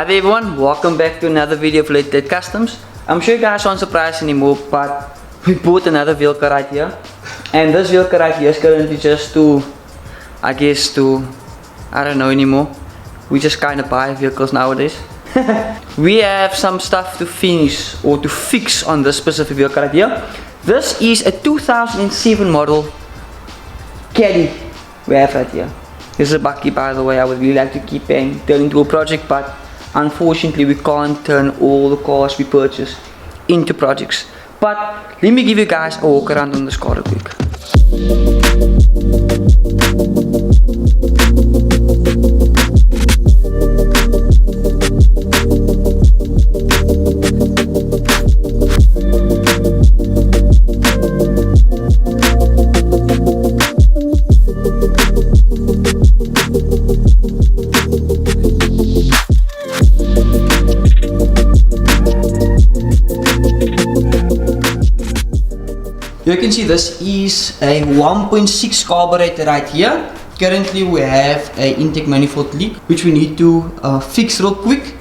Hi there everyone, welcome back to another video of Late Date Customs. I'm sure you guys aren't surprised anymore, but we bought another vehicle right here. And this vehicle right here is currently just I don't know anymore. We just kind of buy vehicles nowadays. We have some stuff to finish or to fix on this specific vehicle right here. This is a 2007 model Caddy we have right here. This is a bakkie, by the way. I would really like to keep and turn into a project, but unfortunately we can't turn all the cars we purchase into projects. But let me give you guys a walk around on this car real quick. You can see this is a 1.6 carburetor right here. Currently we have an intake manifold leak which we need to fix real quick.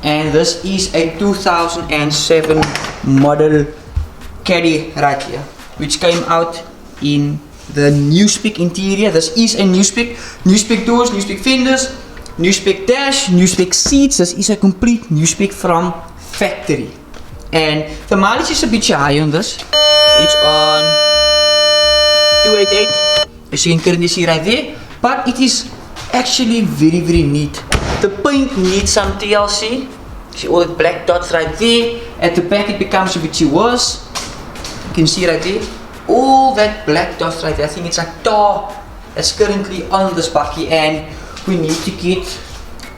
And this is a 2007 model Caddy right here, which came out in the new spec interior. This is a new spec doors, new spec fenders, new spec dash, new spec seats. This is a complete new spec from factory. And the mileage is a bit high on this. It's on 288, as you can currently see right there, but it is actually very neat. The paint needs some TLC. See all the black dots right there. At the back it becomes a bit worse. You can see right there, all that black dots right there. I think it's a tar that's currently on this bakkie, and we need to get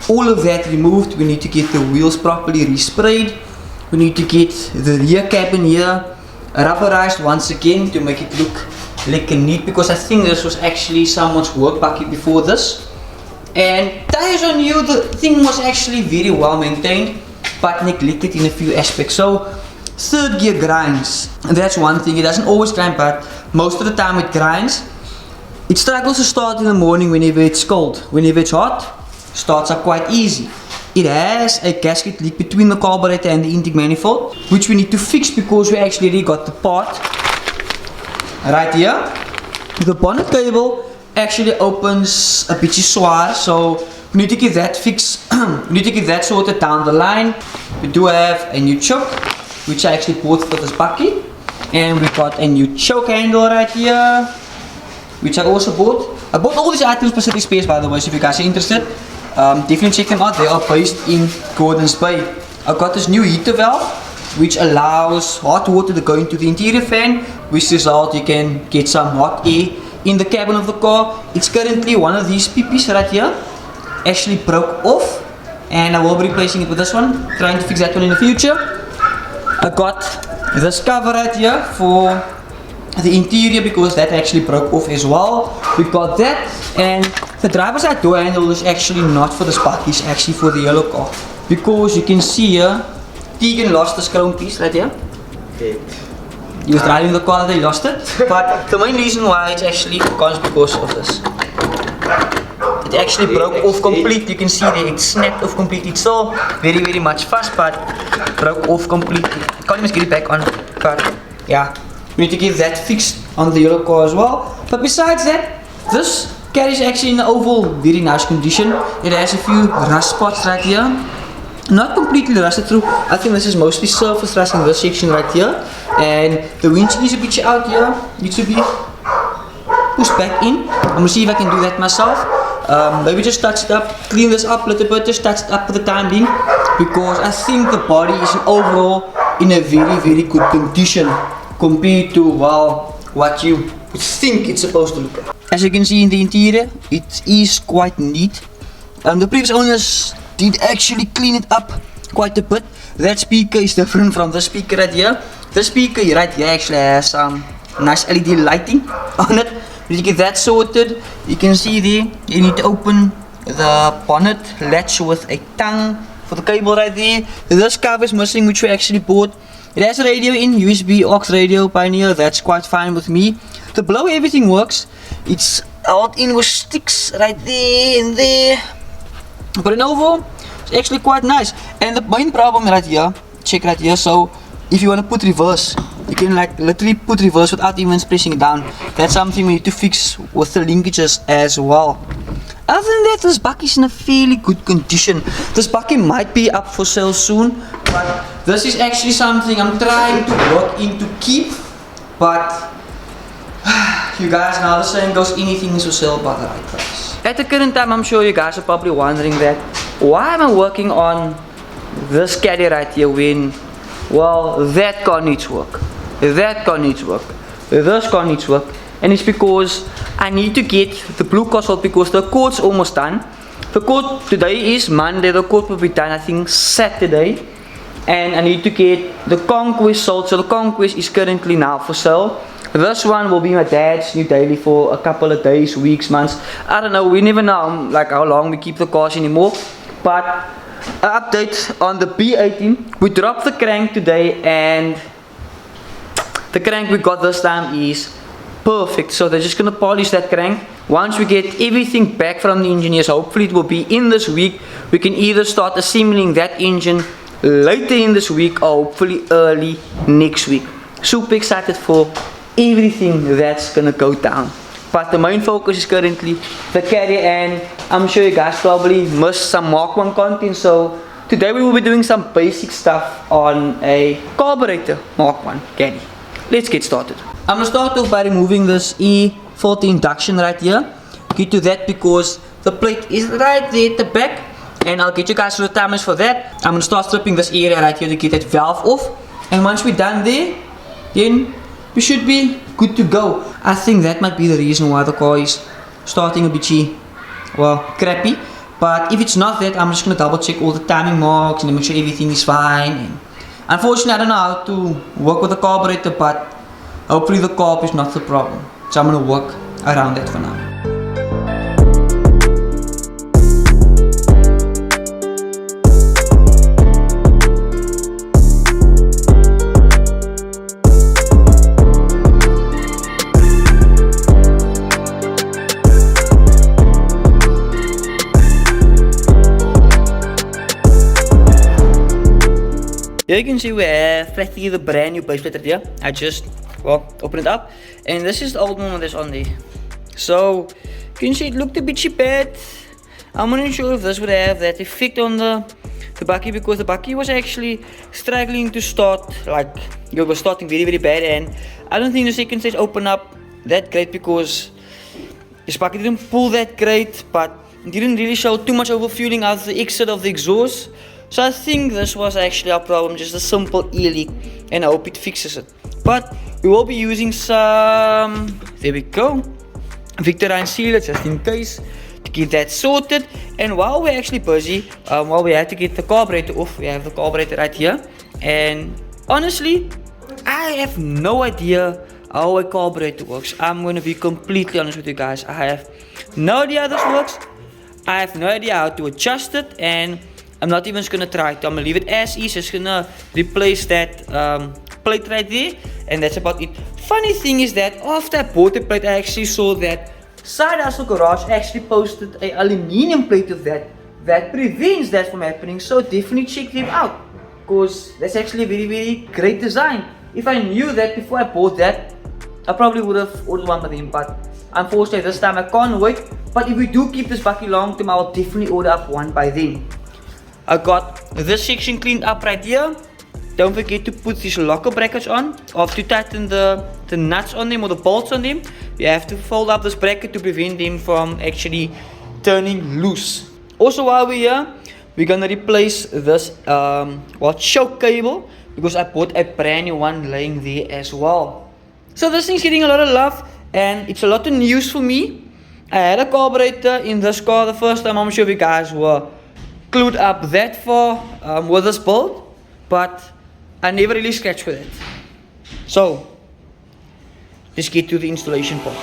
all of that removed. We need to get the wheels properly resprayed. We need to get the rear cabin here rubberized once again to make it look like a neat, because I think this was actually someone's work bakkie before this. And tires on new, the thing was actually very well maintained but neglected in a few aspects. So third gear grinds, and that's one thing. It doesn't always grind, but most of the time it grinds. It struggles to start in the morning whenever it's cold. Whenever it's hot, starts up quite easy. It has a gasket leak between the carburetor and the intake manifold, which we need to fix because we actually already got the part right here. The bonnet cable actually opens a bit soir, so we need to get that fixed. We need to get that sorted down the line. We do have a new choke, which I actually bought for this bakkie, and we got a new choke handle right here, which I also bought. I bought all these items Pacific Space, by the way, so if you guys are interested, definitely check them out. They are based in Gordons Bay. I got this new heater valve which allows hot water to go into the interior fan, which results you can get some hot air in the cabin of the car. It's currently one of these pippies right here actually broke off, and I will be replacing it with this one, trying to fix that one in the future. I got this cover right here for the interior because that actually broke off as well. We got that, and the driver's side door handle is actually not for this bakkie, it's actually for the yellow car, because you can see here Tegan lost this chrome piece right here. He was driving the car and he lost it, but the main reason why it's actually gone is because of this. It actually broke off completely. You can see there it snapped off completely. It's still very much fast, but broke off completely. Can't even get it back on, but yeah, we need to get that fixed on the yellow car as well. But besides that, this Caddy is actually in the overall very nice condition. It has a few rust spots right here, not completely rusted through. I think this is mostly surface rust in this section right here, and the windshield is a bit out here, needs to be pushed back in. I'm gonna see if I can do that myself. Maybe just touch it up, clean this up a little bit, just touch it up for the time being, because I think the body is overall in a very good condition compared to, well, what you would think it's supposed to look like. As you can see in the interior, it is quite neat. The previous owners did actually clean it up quite a bit. That speaker is different from this speaker right here. This speaker right here actually has some nice LED lighting on it. You get that sorted. You can see there, you need to open the bonnet latch with a tongue for the cable right there. This cover is missing, which we actually bought. It has a radio in, USB aux radio Pioneer, that's quite fine with me. The blow, everything works. It's held in with sticks right there and there. But in overall, It's actually quite nice. And the main problem right here, check right here, so if you want to put reverse, you can like literally put reverse without even pressing it down. That's something we need to fix with the linkages as well. Other than that, this bakkie is in a fairly good condition. This bakkie might be up for sale soon, but this is actually something I'm trying to work in to keep. But you guys know the saying goes, anything is for sale but the right price. At the current time, I'm sure you guys are probably wondering that why am I working on this caddy right here when, well, that car needs work, that car needs work, this car needs work. And it's because I need to get the blue car sold because the court's almost done. The court today is Monday, the court will be done I think Saturday. And I need to get the Conquest sold, so the Conquest is currently now for sale. This one will be my dad's new daily for a couple of days, weeks, months. I don't know, we never know like how long we keep the cars anymore. But an update on the B18. We dropped the crank today and the crank we got this time is perfect. So they're just gonna polish that crank. Once we get everything back from the engineers, hopefully it will be in this week. We can either start assembling that engine later in this week or hopefully early next week. Super excited for everything that's gonna go down. But the main focus is currently the carrier, and I'm sure you guys probably missed some Mark 1 content, so today we will be doing some basic stuff on a carburetor Mark 1 caddy. Let's get started. I'm gonna start off by removing this E40 induction right here. Get to that because the plate is right there at the back, and I'll get you guys to the timers for that. I'm gonna start stripping this area right here to get that valve off, and once we're done there, then we should be good to go. I think that might be the reason why the car is starting a bit, well, crappy. But if it's not that, I'm just gonna double check all the timing marks and make sure everything is fine. And unfortunately, I don't know how to work with the carburetor, but hopefully the carb is not the problem. So I'm gonna work around that for now. Here you can see we have practically the brand new base plate right here. I just, well, open it up, and this is the old one that's on there. So you can see it looked a bit bad. I'm not sure if this would have that effect on the bakkie, because the bakkie was actually struggling to start, like it was starting very bad, and I don't think the second stage opened up that great because this bakkie didn't pull that great, but it didn't really show too much overfueling out of the exit of the exhaust. So I think this was actually our problem, just a simple e-leak, and I hope it fixes it. But we will be using some, there we go, Victorine sealer just in case to get that sorted. And while we're actually busy, while we have to get the carburetor off, we have the carburetor right here. And honestly, I have no idea how a carburetor works. I'm going to be completely honest with you guys. I have no idea how this works. I have no idea how to adjust it, and I'm not even just gonna try it. I'm gonna leave it as is. Just gonna replace that plate right there, and that's about it. Funny thing is that after I bought the plate, I actually saw that Side Hustle Garage actually posted a aluminium plate of that prevents that from happening. So definitely check them out, because that's actually a very great design. If I knew that before I bought that, I probably would have ordered one by them, but unfortunately this time I can't wait. But if we do keep this bakkie long term, I'll definitely order up one by then. I got this section cleaned up right here. Don't forget to put these locker brackets on, or to tighten the nuts on them or the bolts on them. You have to fold up this bracket to prevent them from actually turning loose. Also, while we're here, we're gonna replace this choke cable, because I bought a brand new one laying there as well. So this thing's getting a lot of love, and it's a lot of news for me. I had a carburetor in this car the first time. I'm sure you guys were glued up that far with this build, but I never really scratched with it. So let's get to the installation part.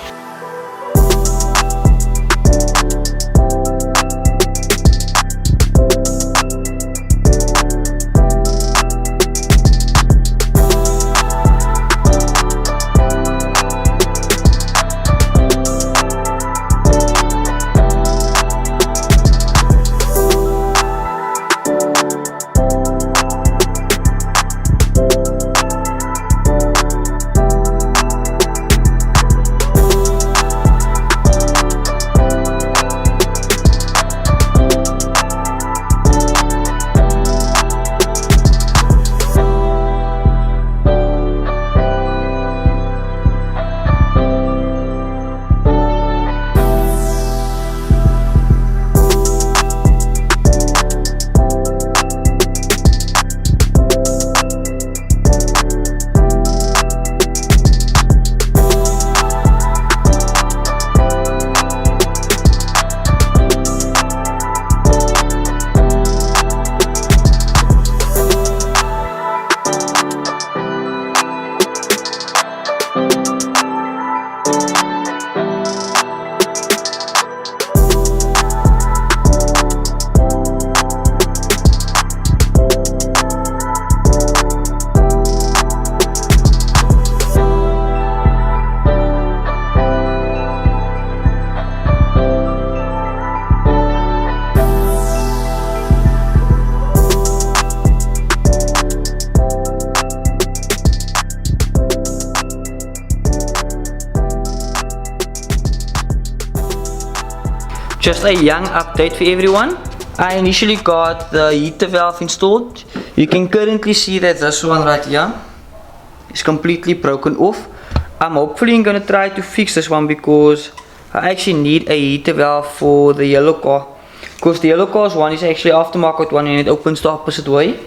just a young update for everyone. I initially got the heater valve installed. You can currently see that this one right here is completely broken off. I'm hopefully going to try to fix this one because I actually need a heater valve for the yellow car, because the yellow car's one is actually aftermarket one and it opens the opposite way.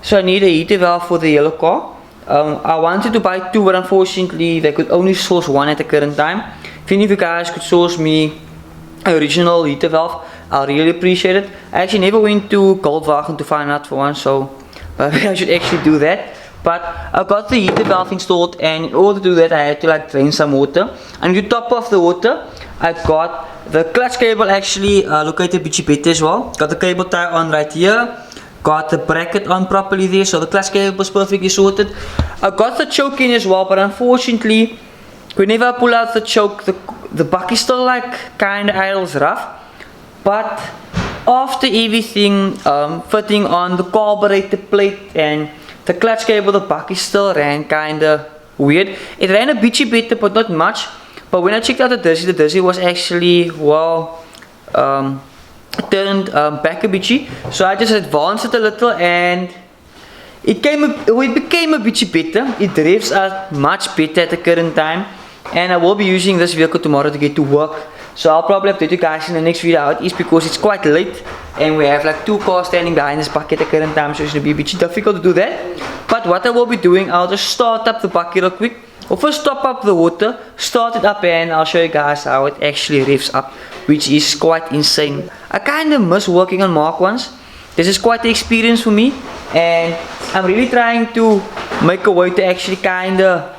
So I need a heater valve for the yellow car. I wanted to buy two, but unfortunately they could only source one at the current time. If any of you guys could source me an original heater valve, I'll really appreciate it. I actually never went to Goldwagen to find out for one, so maybe I should actually do that. But I got the heater valve installed, and in order to do that I had to like drain some water. And to top off the water, I got the clutch cable actually located a bit better as well. Got the cable tie on right here. Got the bracket on properly there, so the clutch cable was perfectly sorted. I got the choke in as well, but unfortunately, whenever I pull out the choke, the buck is still like kinda idles rough. But after everything fitting on the carburetor plate and the clutch cable, the bucky still ran kinda weird. It ran a bitchy better, but not much. But when I checked out the dizzy was actually, well, turned back a bitchy. So I just advanced it a little and it became a bitchy better. It revs out much better at the current time. And I will be using this vehicle tomorrow to get to work. So I'll probably update you guys in the next video how it is, because it's quite late and we have like two cars standing behind this bucket at the current time, so it's going to be a bit difficult to do that. But what I will be doing, I'll just start up the bucket real quick. I'll first top up the water, start it up, and I'll show you guys how it actually revs up, which is quite insane. I kinda miss working on Mark 1s. This is quite the experience for me, and I'm really trying to make a way to actually kinda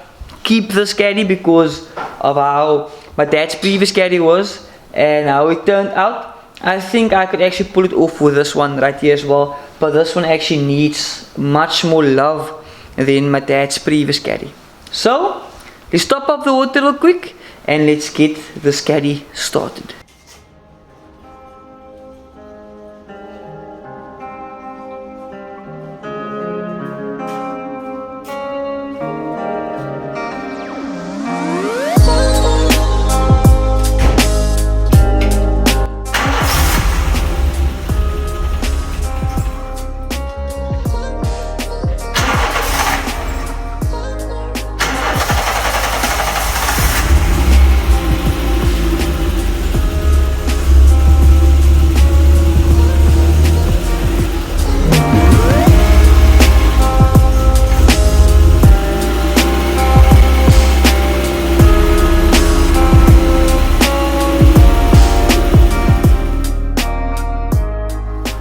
keep this caddy because of how my dad's previous caddy was and how it turned out. I think I could actually pull it off with this one right here as well, but this one actually needs much more love than my dad's previous caddy. So let's top up the water real quick and let's get this caddy started.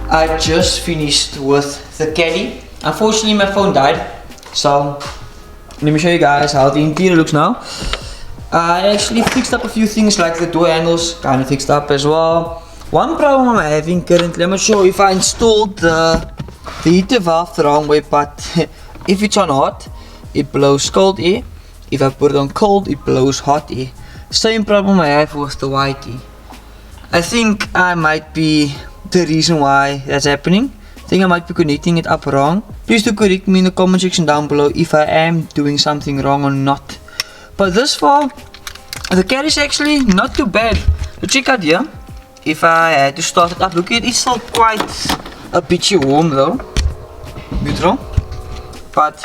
I just finished with the caddy. Unfortunately my phone died, so let me show you guys how the interior looks now. I actually fixed up a few things like the door handles, kind of fixed up as well. One problem I'm having currently, I'm not sure if I installed the heater valve the wrong way, but if it's on hot, it blows cold air. If I put it on cold, it blows hot air. Same problem I have with the YT. I think I might be the reason why that's happening. I think I might be connecting it up wrong. Please do correct me in the comment section down below if I am doing something wrong or not. But this far, the caddy is actually not too bad. So check out here. If I had to start it up, look at it, it's still quite a bitchy warm though. Neutral. But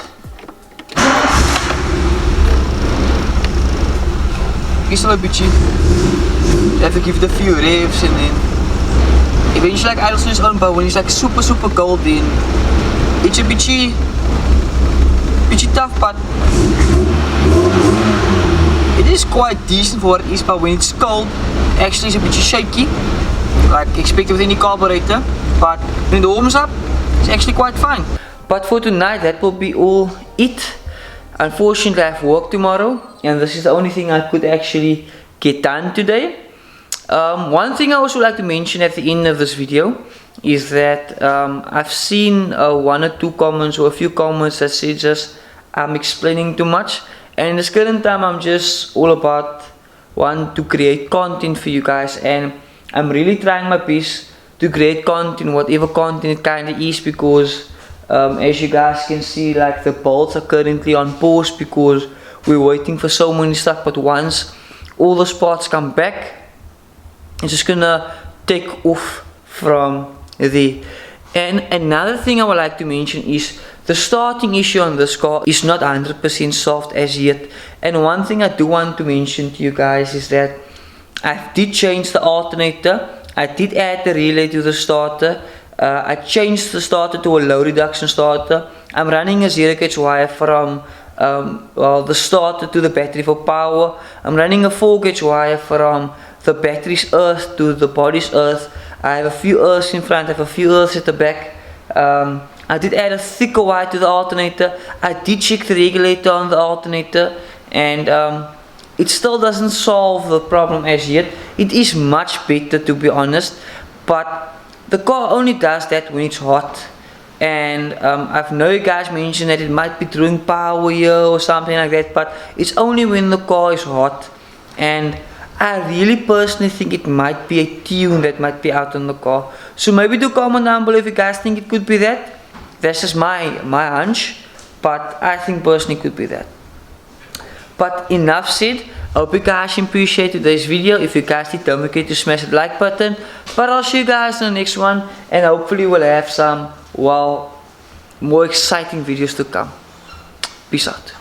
it's still a bitchy. You have to give it a few revs and then eventually like idles on its own, but when it's like super cold, then it's a bitchy tough, but it is quite decent for what it is. But when it's cold, actually it's a bitchy shaky, like expected with any carburetor. But when it warms up, it's actually quite fine. But for tonight, that will be all it. Unfortunately, I have work tomorrow, and this is the only thing I could actually get done today. One thing I also like to mention at the end of this video is that I've seen one or two comments or a few comments that say just I'm explaining too much, and in this current time I'm just all about want to create content for you guys, and I'm really trying my best to create content, whatever content it kind of is, because as you guys can see, like the bolts are currently on pause because we're waiting for so many stuff. But once all the parts come back, it's just gonna take off from there. And another thing I would like to mention is the starting issue on this car is not 100% solved as yet. And one thing I do want to mention to you guys is that I did change the alternator. I did add the relay to the starter. I changed the starter to a low reduction starter. I'm running a 0 gauge wire from the starter to the battery for power. I'm running a 4 gauge wire from the battery's earth to the body's earth. I have a few earths in front, I have a few earths at the back. I did add a thicker wire to the alternator. I did check the regulator on the alternator, and it still doesn't solve the problem as yet. It is much better, to be honest, but the car only does that when it's hot. And I've know you guys mentioned that it might be drawing power here or something like that, but it's only when the car is hot. And I really personally think it might be a tune that might be out on the car. So maybe do comment down below if you guys think it could be that. That's just my hunch, but I think personally it could be that. But enough said. I hope you guys appreciate today's video. If you guys did, don't forget to smash the like button. But I'll see you guys in the next one, and hopefully we'll have some, well, more exciting videos to come. Peace out.